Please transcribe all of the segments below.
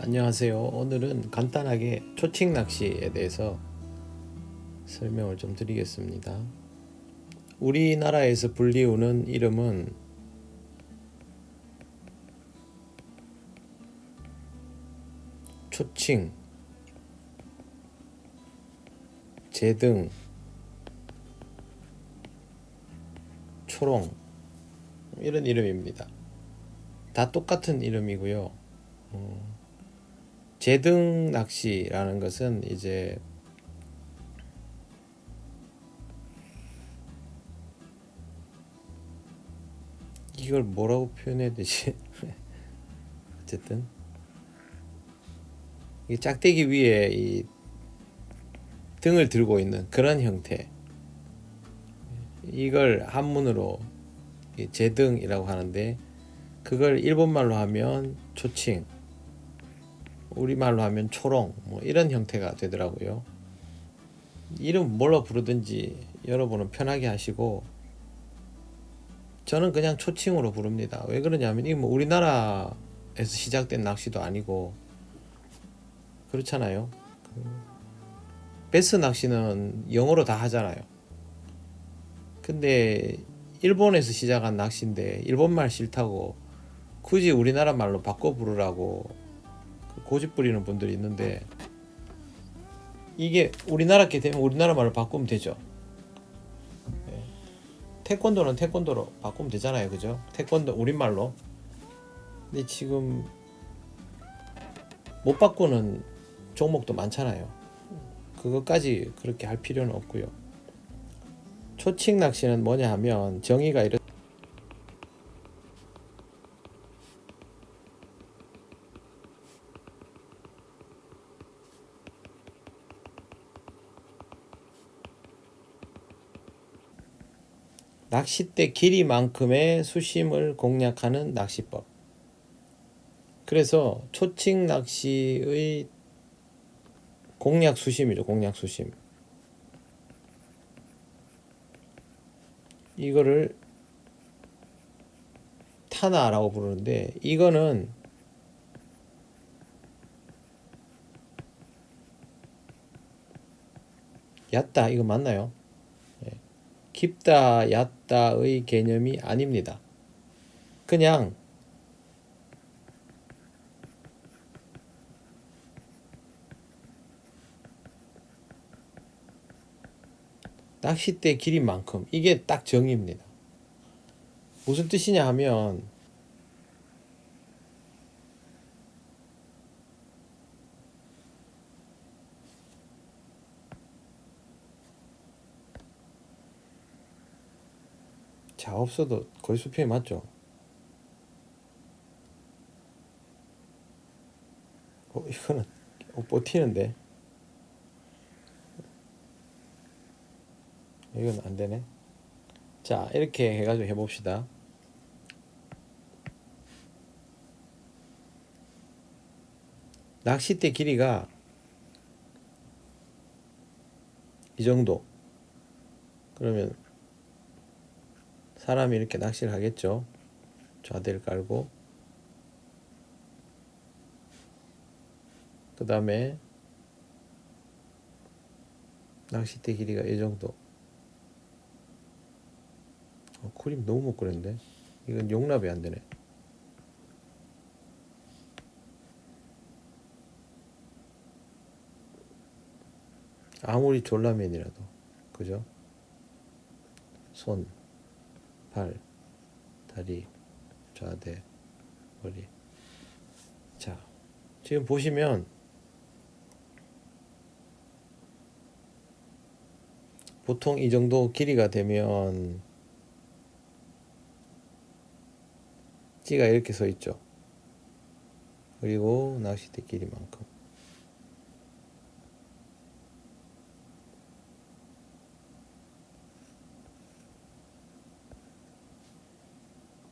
안녕하세요. 오늘은 간단하게 초칭 낚시에 대해서 설명을 좀 드리겠습니다. 우리나라에서 불리우는 이름은 초칭, 제등, 초롱 이런 이름입니다. 다 똑같은 이름이고요. 제등 낚시라는 것은 이제 이걸 뭐라고 표현해야 되지? 어쨌든 이 짝대기 위에 이 등을 들고 있는 그런 형태, 이걸 한문으로 제등이라고 하는데, 그걸 일본말로 하면 초칭, 우리말로 하면 초롱, 뭐 이런 형태가 되더라고요. 이름 뭘로 부르든지 여러분은 편하게 하시고, 저는 그냥 초칭으로 부릅니다. 왜 그러냐면 이게 뭐 우리나라에서 시작된 낚시도 아니고 그렇잖아요. 베스 낚시는 영어로 다 하잖아요. 근데 일본에서 시작한 낚시인데 일본말 싫다고 굳이 우리나라 말로 바꿔 부르라고 고집 부리는 분들이 있는데, 이게 우리나라 게 되면 우리나라 말로 바꾸면 되죠. 태권도는 태권도로 바꾸면 되잖아요, 그죠? 태권도 우리말로. 근데 지금 못 바꾸는 종목도 많잖아요. 그것까지 그렇게 할 필요는 없고요. 초칭 낚시는 뭐냐 하면 정의가 이렇 낚싯대 길이만큼의 수심을 공략하는 낚시법. 그래서 초칭 낚시의 공략 수심이죠. 공략 수심. 이거를 타나라고 부르는데, 이거는 얕다, 이거 맞나요? 깊다 얕다의 개념이 아닙니다. 그냥 낚싯대 길이만큼, 이게 딱 정의입니다. 무슨 뜻이냐 하면, 자, 없어도 거의 수평이 맞죠? 이거는 버티는데 이건 안 되네. 자, 이렇게 해가지고 해봅시다. 낚싯대 길이가 이 정도. 그러면 사람이 이렇게 낚시를 하겠죠. 좌대를 깔고, 그 다음에 낚싯대 길이가 이 정도. 그림 너무 못 그렸는데 이건 용납이 안 되네. 아무리 졸라맨이라도, 그죠? 손, 발, 다리, 좌대, 머리. 자, 지금 보시면 보통 이 정도 길이가 되면 찌가 이렇게 서 있죠. 그리고 낚싯대 길이만큼.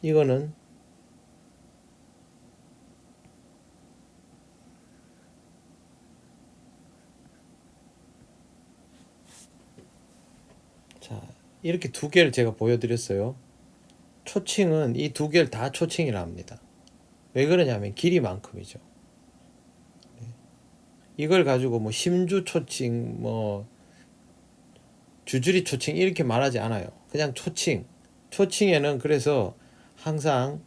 이거는 자, 이렇게 두 개를 제가 보여드렸어요. 초칭은 이 두 개를 다 초칭이라 합니다. 왜 그러냐면 길이만큼이죠. 이걸 가지고 뭐 심주 초칭, 뭐 주주리 초칭 이렇게 말하지 않아요. 그냥 초칭. 초칭에는 그래서 항상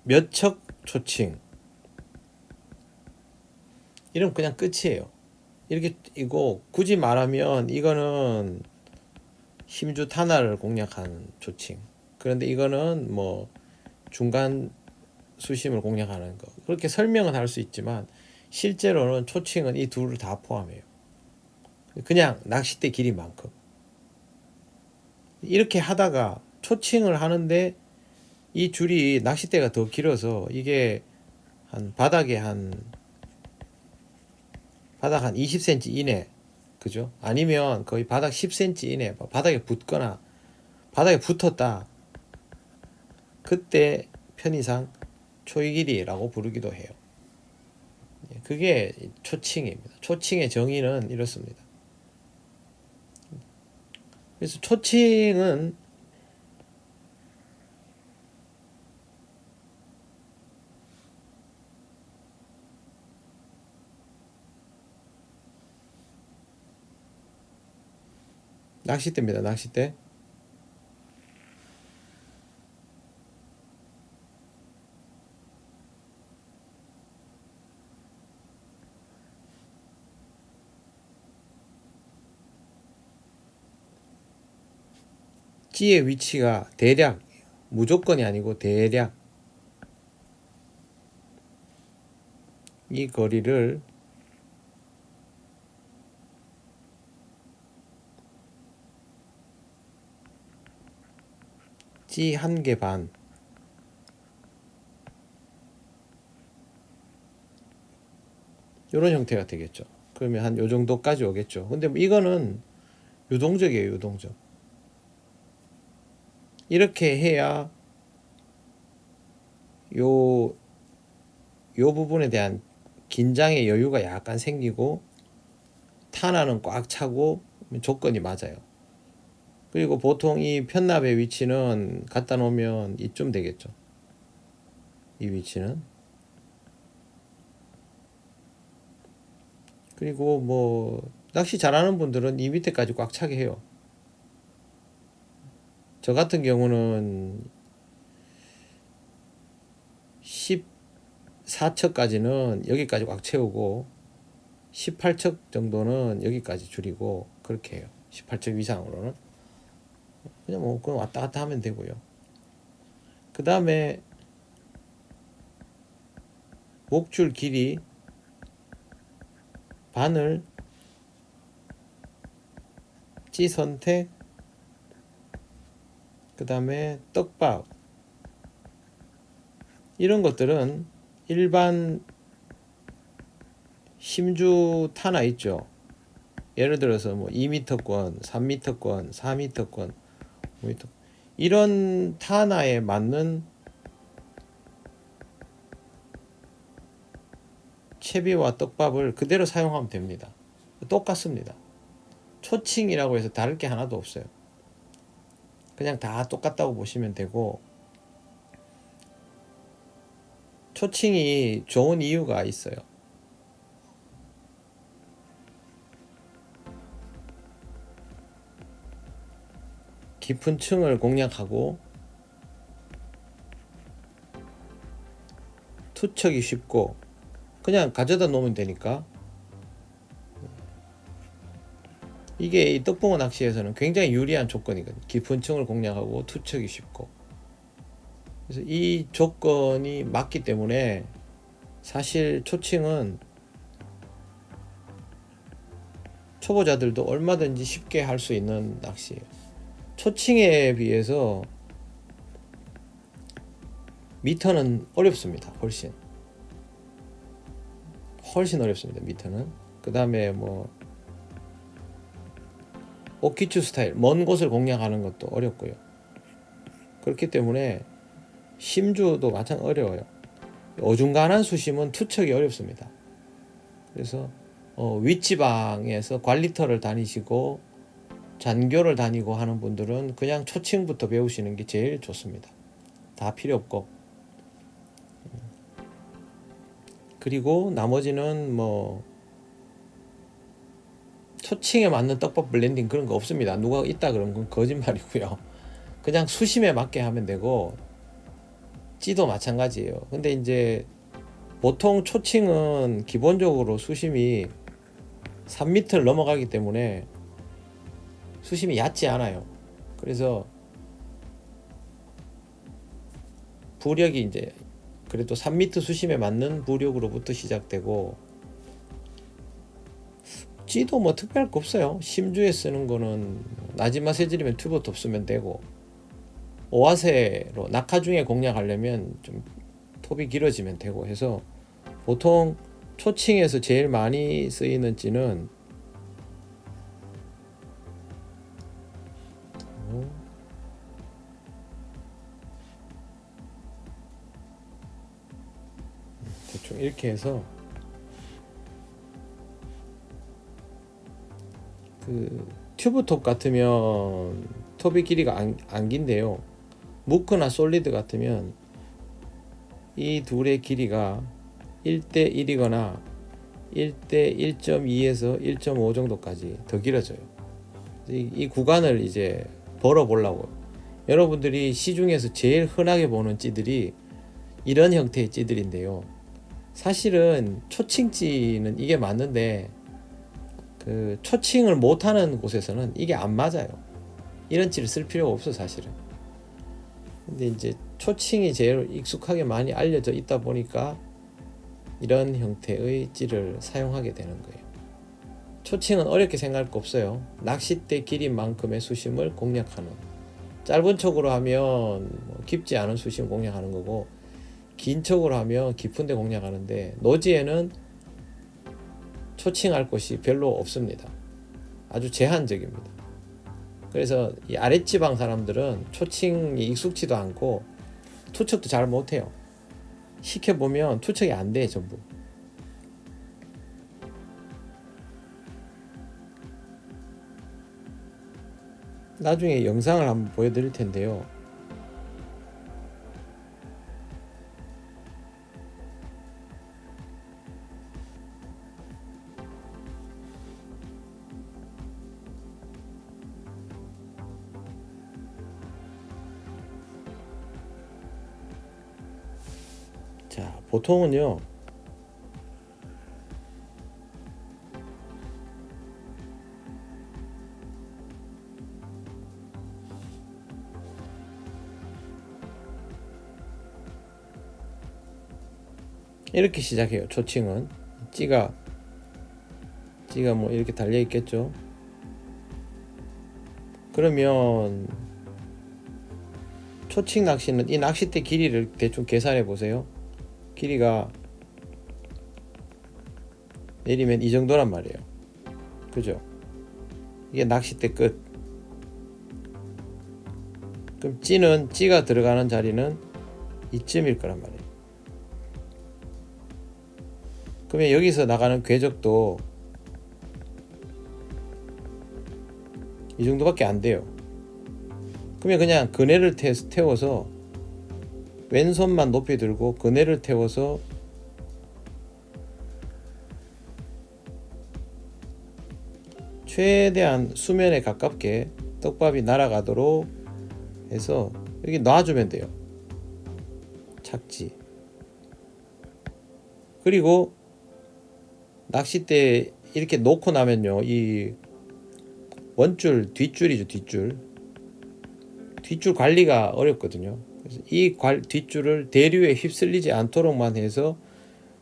몇 척 초칭 이러면 그냥 끝이에요. 이렇게 이거 굳이 말하면 이거는 심주 탄화를 공략한 조칭. 그런데 이거는 뭐 중간 수심을 공략하는 거. 그렇게 설명은 할 수 있지만 실제로는 초칭은 이 둘을 다 포함해요. 그냥 낚싯대 길이만큼. 이렇게 하다가 초칭을 하는데 이 줄이 낚싯대가 더 길어서 이게 한 바닥에 바닥 한 20cm 이내, 그죠? 아니면 거의 바닥 10cm 이내, 바닥에 붙거나 바닥에 붙었다. 그때 편의상 초이길이라고 부르기도 해요. 그게 초칭입니다. 초칭의 정의는 이렇습니다. 그래서 초칭은 낚싯대입니다. 낚싯대. 찌의 위치가 대략, 무조건이 아니고 대략 이 거리를 찌 한 개 반, 이런 형태가 되겠죠. 그러면 한 요 정도까지 오겠죠. 근데 뭐 이거는 유동적이에요, 유동적. 이렇게 해야 요 부분에 대한 긴장의 여유가 약간 생기고 탄화는 꽉 차고 조건이 맞아요. 그리고 보통 이 편납의 위치는 갖다 놓으면 이쯤 되겠죠. 이 위치는. 그리고 뭐 낚시 잘하는 분들은 이 밑에까지 꽉 차게 해요. 저 같은 경우는 14척까지는 여기까지 꽉 채우고 18척 정도는 여기까지 줄이고 그렇게 해요. 18척 이상으로는 그냥 뭐 그냥 왔다 갔다 하면 되고요. 그 다음에 목줄 길이 바늘, 찌 선택, 그 다음에 떡밥, 이런 것들은 일반 심주 탄화 있죠. 예를 들어서 뭐 2m권, 3m권, 4m권, 5m, 이런 탄화에 맞는 채비와 떡밥을 그대로 사용하면 됩니다. 똑같습니다. 초칭이라고 해서 다를 게 하나도 없어요. 그냥 다 똑같다고 보시면 되고, 초칭이 좋은 이유가 있어요. 깊은 층을 공략하고 투척이 쉽고 그냥 가져다 놓으면 되니까, 이게 이 떡붕어 낚시에서는 굉장히 유리한 조건이거든요. 깊은 층을 공략하고 투척이 쉽고. 그래서 이 조건이 맞기 때문에 사실 초칭은 초보자들도 얼마든지 쉽게 할 수 있는 낚시예요. 초칭에 비해서 미터는 어렵습니다. 훨씬 어렵습니다. 미터는. 그 다음에 뭐 오키추 스타일, 먼 곳을 공략하는 것도 어렵고요. 그렇기 때문에 심주도 마찬가지 어려워요. 어중간한 수심은 투척이 어렵습니다. 그래서 윗지방에서 관리터를 다니시고 잔교를 다니고 하는 분들은 그냥 초칭부터 배우시는 게 제일 좋습니다. 다 필요 없고. 그리고 나머지는 뭐 초칭에 맞는 떡밥 블렌딩 그런 거 없습니다. 누가 있다 그런 건 거짓말이고요. 그냥 수심에 맞게 하면 되고 찌도 마찬가지예요. 근데 이제 보통 초칭은 기본적으로 수심이 3m를 넘어가기 때문에 수심이 얕지 않아요. 그래서 부력이 이제 그래도 3m 수심에 맞는 부력으로부터 시작되고 찌도 뭐 특별할 거 없어요. 심주에 쓰는 거는 나지막 세질이면 튜브톱 쓰면 되고 오화세로 낙하 중에 공략하려면 좀 톱이 길어지면 되고 해서 보통 초칭에서 제일 많이 쓰이는 찌는 대충 이렇게 해서 그 튜브톱 같으면 톱의 길이가 안 긴데요. 무크나 솔리드 같으면 이 둘의 길이가 1대 1이거나 1대 1.2에서 1.5 정도까지 더 길어져요. 이 구간을 이제 벌어 보려고 여러분들이 시중에서 제일 흔하게 보는 찌들이 이런 형태의 찌들인데요. 사실은 초칭찌는 이게 맞는데 그 초칭을 못하는 곳에서는 이게 안 맞아요. 이런 찌를 쓸 필요가 없어 사실은. 근데 이제 초칭이 제일 익숙하게 많이 알려져 있다 보니까 이런 형태의 찌를 사용하게 되는 거예요. 초칭은 어렵게 생각할 거 없어요. 낚싯대 길이만큼의 수심을 공략하는, 짧은 촉으로 하면 뭐 깊지 않은 수심 공략하는 거고 긴 촉으로 하면 깊은 데 공략하는데 노지에는 초칭할 곳이 별로 없습니다. 아주 제한적입니다. 그래서 이 아랫지방 사람들은 초칭이 익숙지도 않고 투척도 잘 못해요. 시켜보면 투척이 안 돼 전부. 나중에 영상을 한번 보여드릴 텐데요. 자, 보통은요. 이렇게 시작해요. 초칭은 찌가 뭐 이렇게 달려 있겠죠. 그러면 초칭 낚시는 이 낚싯대 길이를 대충 계산해 보세요. 길이가 내리면 이 정도란 말이에요. 그죠? 이게 낚싯대 끝. 그럼 찌가 들어가는 자리는 이쯤일 거란 말이에요. 그러면 여기서 나가는 궤적도 이 정도밖에 안 돼요. 그러면 그냥 그네를 태워서 왼손만 높이 들고 그네를 태워서 최대한 수면에 가깝게 떡밥이 날아가도록 해서 여기 놔주면 돼요. 착지. 그리고 낚싯대 이렇게 놓고 나면요, 이 원줄 뒷줄이죠. 뒷줄 관리가 어렵거든요. 그래서 이 뒷줄을 대류에 휩쓸리지 않도록만 해서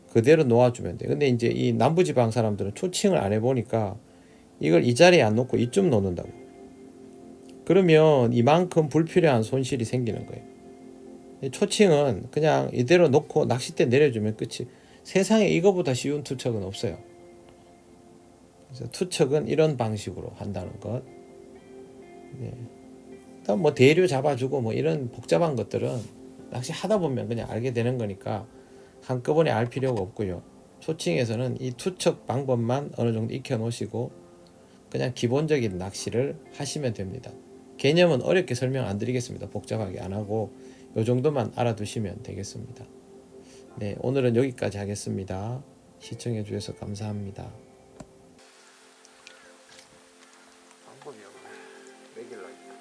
그대로 놓아주면 돼요. 근데 이제 이 남부지방 사람들은 초칭을 안 해보니까 이걸 이 자리에 안 놓고 이쯤 놓는다고. 그러면 이만큼 불필요한 손실이 생기는 거예요. 초칭은 그냥 이대로 놓고 낚싯대 내려주면 끝이. 세상에 이거보다 쉬운 투척은 없어요. 그래서 투척은 이런 방식으로 한다는 것. 네. 일단 뭐 대류 잡아주고 뭐 이런 복잡한 것들은 낚시 하다 보면 그냥 알게 되는 거니까 한꺼번에 알 필요가 없고요. 초칭에서는 이 투척 방법만 어느 정도 익혀 놓으시고 그냥 기본적인 낚시를 하시면 됩니다. 개념은 어렵게 설명 안 드리겠습니다. 복잡하게 안 하고 요 정도만 알아두시면 되겠습니다. 네, 오늘은 여기까지 하겠습니다. 시청해 주셔서 감사합니다. 방법이 없네. 매길라니까.